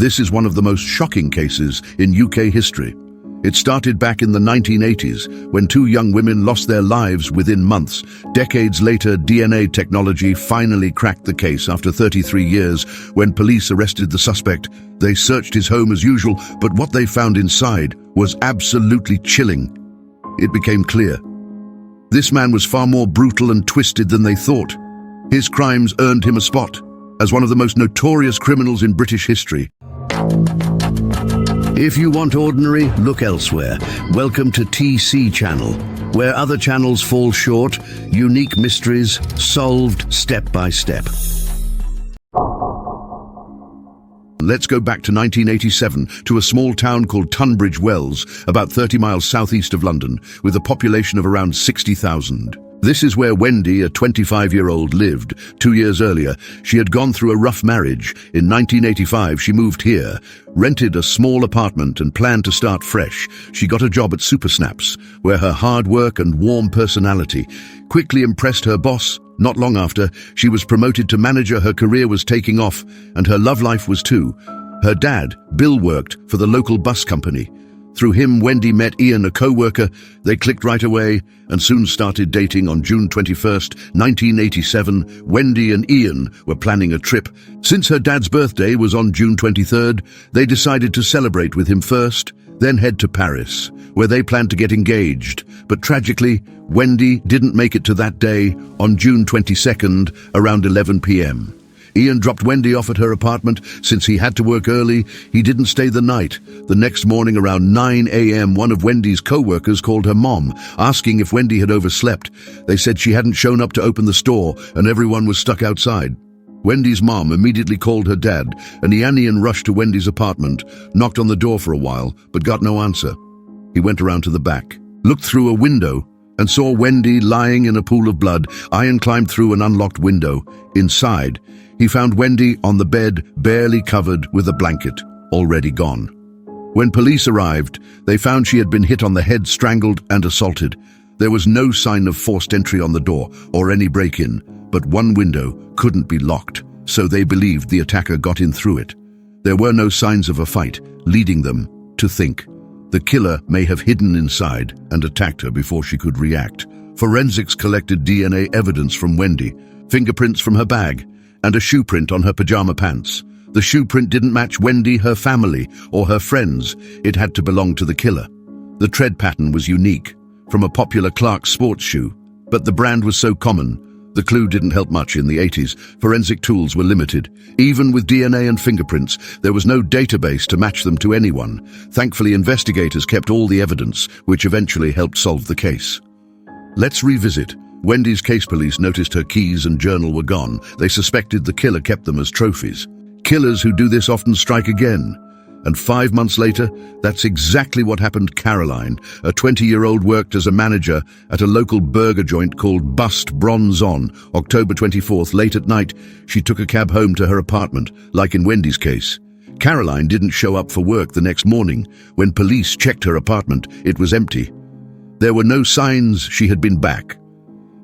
This is one of the most shocking cases in UK history. It started back in the 1980s, when two young women lost their lives within months. Decades later, DNA technology finally cracked the case after 33 years. When police arrested the suspect, they searched his home as usual, but what they found inside was absolutely chilling. It became clear. This man was far more brutal and twisted than they thought. His crimes earned him a spot as one of the most notorious criminals in British history. If you want ordinary, look elsewhere. Welcome to TC Channel, where other channels fall short, unique mysteries solved step by step. Let's go back to 1987 to a small town called Tunbridge Wells, about 30 miles southeast of London, with a population of around 60,000. This is where Wendy, a 25-year-old, lived. 2 years earlier, she had gone through a rough marriage. In 1985, she moved here, rented a small apartment and planned to start fresh. She got a job at Super Snaps, where her hard work and warm personality quickly impressed her boss. Not long after, she was promoted to manager. Her career was taking off, and her love life was too. Her dad, Bill, worked for the local bus company. Through him, Wendy met Ian, a co-worker. They clicked right away and soon started dating. On June 21st, 1987, Wendy and Ian were planning a trip. Since her dad's birthday was on June 23rd, they decided to celebrate with him first, then head to Paris, where they planned to get engaged. But tragically, Wendy didn't make it to that day. On June 22nd, around 11 p.m. Ian dropped Wendy off at her apartment. Since he had to work early, he didn't stay the night. The next morning around 9 a.m., one of Wendy's co-workers called her mom, asking if Wendy had overslept. They said she hadn't shown up to open the store and everyone was stuck outside. Wendy's mom immediately called her dad, and Ian rushed to Wendy's apartment, knocked on the door for a while, but got no answer. He went around to the back, looked through a window, and saw Wendy lying in a pool of blood. Ian climbed through an unlocked window. Inside, he found Wendy on the bed, barely covered with a blanket, already gone. When police arrived, they found she had been hit on the head, strangled and assaulted. There was no sign of forced entry on the door or any break-in, but one window couldn't be locked, so they believed the attacker got in through it. There were no signs of a fight, leading them to think the killer may have hidden inside and attacked her before she could react. Forensics collected DNA evidence from Wendy, fingerprints from her bag, and a shoe print on her pajama pants. The shoe print didn't match Wendy, her family, or her friends. It had to belong to the killer. The tread pattern was unique, from a popular Clark's sports shoe, but the brand was so common. The clue didn't help much in the 80s. Forensic tools were limited. Even with DNA and fingerprints, there was no database to match them to anyone. Thankfully, investigators kept all the evidence, which eventually helped solve the case. Let's revisit. Wendy's case. Police noticed her keys and journal were gone. They suspected the killer kept them as trophies. Killers who do this often strike again. And 5 months later, that's exactly what happened. Caroline, a 20-year-old, worked as a manager at a local burger joint called Bust Bronze. On October 24th, late at night, she took a cab home to her apartment, like in Wendy's case. Caroline didn't show up for work the next morning. When police checked her apartment, it was empty. There were no signs she had been back.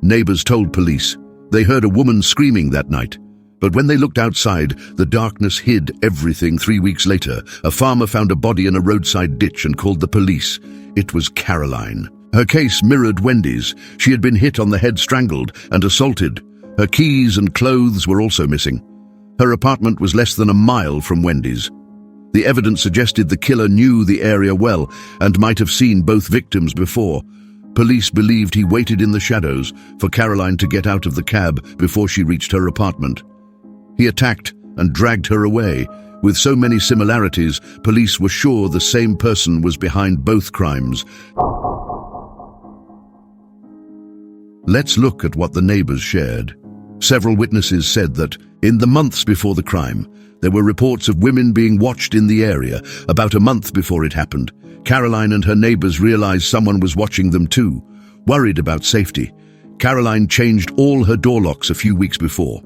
Neighbors told police they heard a woman screaming that night. But when they looked outside, the darkness hid everything. 3 weeks later, a farmer found a body in a roadside ditch and called the police. It was Caroline. Her case mirrored Wendy's. She had been hit on the head, strangled, and assaulted. Her keys and clothes were also missing. Her apartment was less than a mile from Wendy's. The evidence suggested the killer knew the area well and might have seen both victims before. Police believed he waited in the shadows for Caroline to get out of the cab before she reached her apartment. He attacked and dragged her away. With so many similarities, police were sure the same person was behind both crimes. Let's look at what the neighbors shared. Several witnesses said that, in the months before the crime, there were reports of women being watched in the area. About a month before it happened, Caroline and her neighbors realized someone was watching them too. Worried about safety, Caroline changed all her door locks a few weeks before.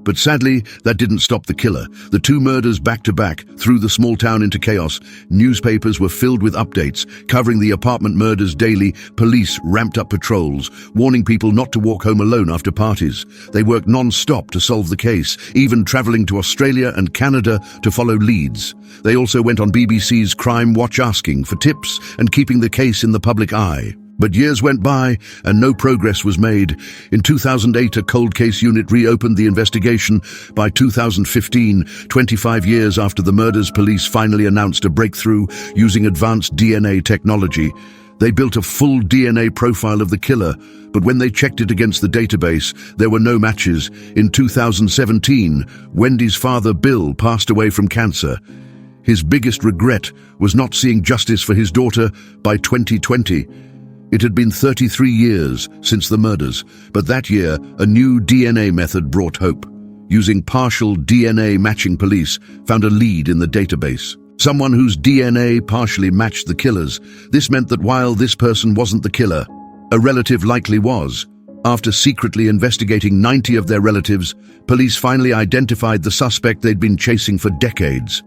But sadly, that didn't stop the killer. The two murders back-to-back threw the small town into chaos. Newspapers were filled with updates, covering the apartment murders daily. Police ramped up patrols, warning people not to walk home alone after parties. They worked non-stop to solve the case, even traveling to Australia and Canada to follow leads. They also went on BBC's Crime Watch asking for tips and keeping the case in the public eye. But years went by and no progress was made. In 2008, a cold case unit reopened the investigation. By 2015, 25 years after the murders, police finally announced a breakthrough using advanced DNA technology. They built a full DNA profile of the killer, but when they checked it against the database, there were no matches. In 2017, Wendy's father, Bill, passed away from cancer. His biggest regret was not seeing justice for his daughter by 2020. It had been 33 years since the murders, but that year, a new DNA method brought hope. Using partial DNA matching, police found a lead in the database. Someone whose DNA partially matched the killer's. This meant that while this person wasn't the killer, a relative likely was. After secretly investigating 90 of their relatives, police finally identified the suspect they'd been chasing for decades.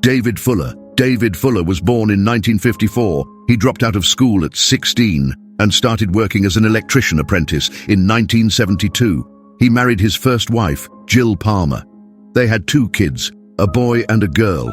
David Fuller. David Fuller was born in 1954. He dropped out of school at 16 and started working as an electrician apprentice in 1972. He married his first wife, Jill Palmer. They had 2 kids, a boy and a girl.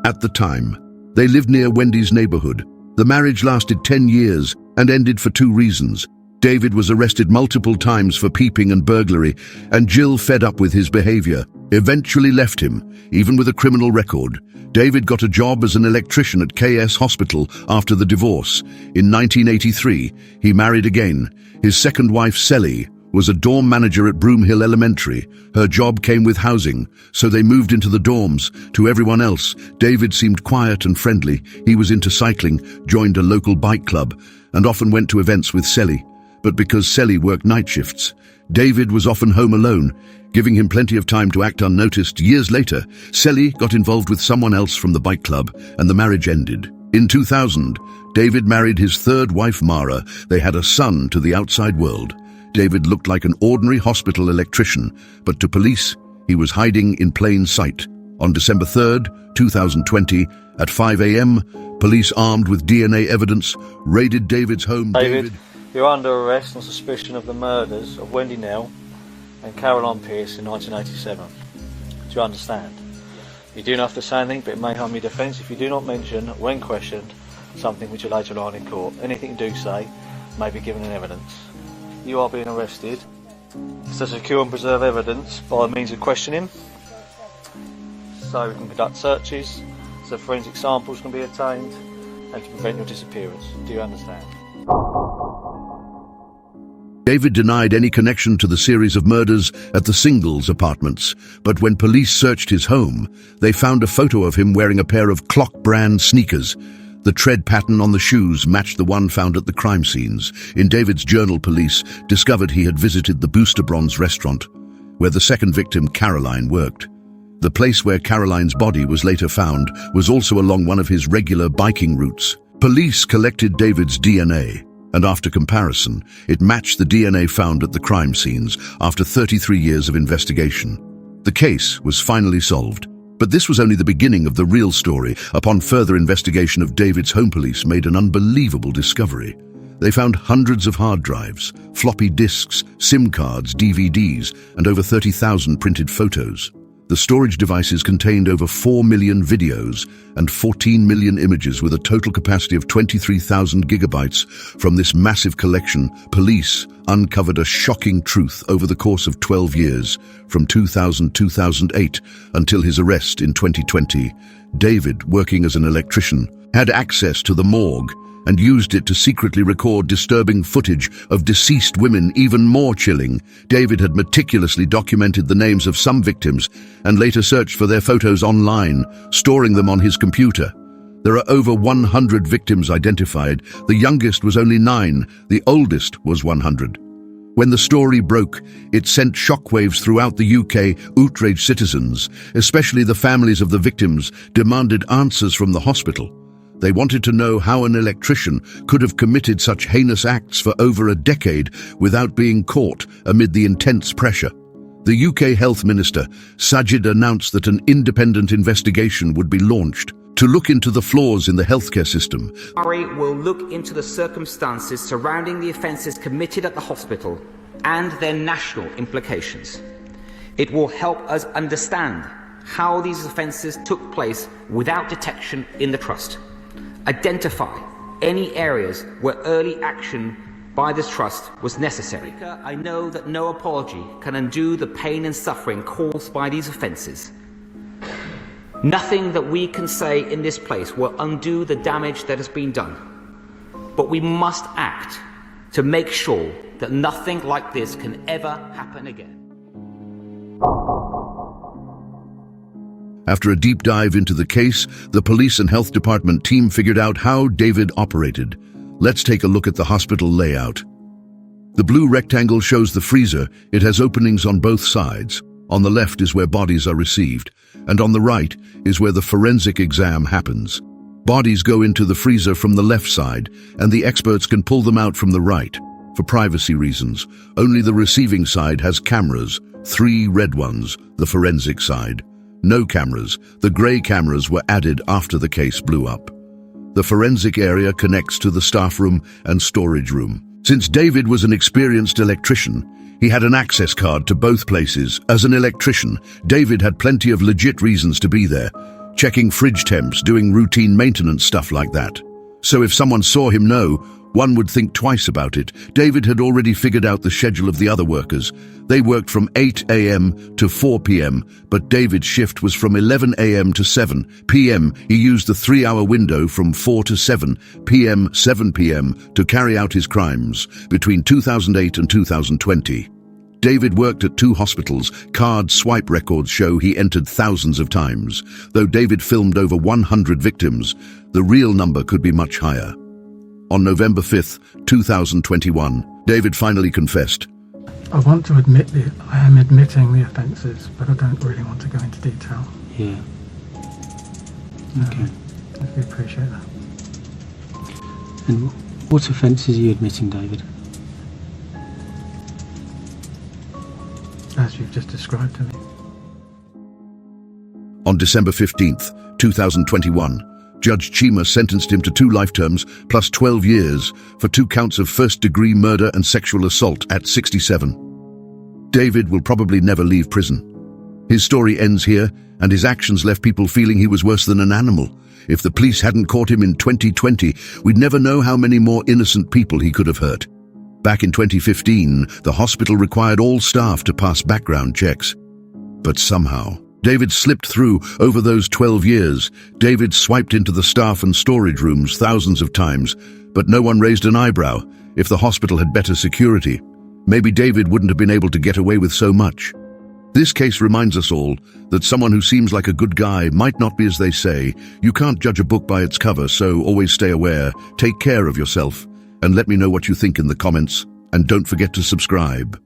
At the time, they lived near Wendy's neighborhood. The marriage lasted 10 years and ended for 2 reasons. David was arrested multiple times for peeping and burglary, and Jill, fed up with his behavior, eventually left him, even with a criminal record. David got a job as an electrician at KS Hospital after the divorce. In 1983, he married again. His second wife, Sally, was a dorm manager at Broomhill Elementary. Her job came with housing, so they moved into the dorms. To everyone else, David seemed quiet and friendly. He was into cycling, joined a local bike club, and often went to events with Sally. But because Sally worked night shifts, David was often home alone, giving him plenty of time to act unnoticed. Years later, Sally got involved with someone else from the bike club, and the marriage ended. In 2000, David married his third wife, Mara. They had a son to the outside world. David looked like an ordinary hospital electrician, but to police, he was hiding in plain sight. On December 3rd, 2020, at 5 a.m., police armed with DNA evidence raided David's home. David, you're under arrest on suspicion of the murders of Wendy Knell and Caroline Pierce in 1987. Do you understand? You do not have to say anything, but it may harm your defence if you do not mention, when questioned, something which will later on in court. Anything you do say may be given in evidence. You are being arrested to secure and preserve evidence by means of questioning, so we can conduct searches, so forensic samples can be obtained, and to prevent your disappearance. Do you understand? David denied any connection to the series of murders at the Singles apartments, but when police searched his home, they found a photo of him wearing a pair of Clock brand sneakers. The tread pattern on the shoes matched the one found at the crime scenes. In David's journal, police discovered he had visited the Booster Bronze restaurant, where the second victim, Caroline, worked. The place where Caroline's body was later found was also along one of his regular biking routes. Police collected David's DNA, and after comparison, it matched the DNA found at the crime scenes after 33 years of investigation. The case was finally solved. But this was only the beginning of the real story. Upon further investigation of David's home, police made an unbelievable discovery. They found hundreds of hard drives, floppy disks, SIM cards, DVDs, and over 30,000 printed photos. The storage devices contained over 4 million videos and 14 million images, with a total capacity of 23,000 gigabytes. From this massive collection, police uncovered a shocking truth. Over the course of 12 years, from 2000-2008 until his arrest in 2020, David, working as an electrician, had access to the morgue and used it to secretly record disturbing footage of deceased women. Even more chilling, David had meticulously documented the names of some victims and later searched for their photos online, storing them on his computer. There are over 100 victims identified. The youngest was only 9, the oldest was 100. When the story broke, it sent shockwaves throughout the UK. Outraged citizens, especially the families of the victims, demanded answers from the hospital. They wanted to know how an electrician could have committed such heinous acts for over a decade without being caught amid the intense pressure. The UK Health Minister, Sajid, announced that an independent investigation would be launched to look into the flaws in the healthcare system. We will look into the circumstances surrounding the offences committed at the hospital and their national implications. It will help us understand how these offences took place without detection in the Trust, identify any areas where early action by this Trust was necessary. I know that no apology can undo the pain and suffering caused by these offences. Nothing that we can say in this place will undo the damage that has been done. But we must act to make sure that nothing like this can ever happen again. After a deep dive into the case, the police and health department team figured out how David operated. Let's take a look at the hospital layout. The blue rectangle shows the freezer. It has openings on both sides. On the left is where bodies are received, and on the right is where the forensic exam happens. Bodies go into the freezer from the left side, and the experts can pull them out from the right. For privacy reasons, only the receiving side has cameras, 3 red ones, the forensic side. No cameras, the grey cameras were added after the case blew up. The forensic area connects to the staff room and storage room. Since David was an experienced electrician, he had an access card to both places. As an electrician, David had plenty of legit reasons to be there, checking fridge temps, doing routine maintenance stuff like that. So if someone saw him one would think twice about it. David had already figured out the schedule of the other workers. They worked from 8 a.m. to 4 p.m., but David's shift was from 11 a.m. to 7 p.m. He used the 3-hour window from 4 to 7 p.m., 7 p.m. to carry out his crimes between 2008 and 2020. David worked at 2 hospitals. Card swipe records show he entered thousands of times. Though David filmed over 100 victims, the real number could be much higher. On November 5th, 2021, David finally confessed. I want to admit I am admitting the offences, but I don't really want to go into detail. Yeah. Okay. We appreciate that. And what offences are you admitting, David? As you've just described to me. On December 15th, 2021, Judge Chima sentenced him to 2 life terms plus 12 years for 2 counts of first-degree murder and sexual assault at 67. David will probably never leave prison. His story ends here, and his actions left people feeling he was worse than an animal. If the police hadn't caught him in 2020, we'd never know how many more innocent people he could have hurt. Back in 2015, the hospital required all staff to pass background checks. But somehow, David slipped through. Over those 12 years. David swiped into the staff and storage rooms thousands of times, but no one raised an eyebrow. If the hospital had better security, maybe David wouldn't have been able to get away with so much. This case reminds us all that someone who seems like a good guy might not be as they say. You can't judge a book by its cover, so always stay aware, take care of yourself, and let me know what you think in the comments, and don't forget to subscribe.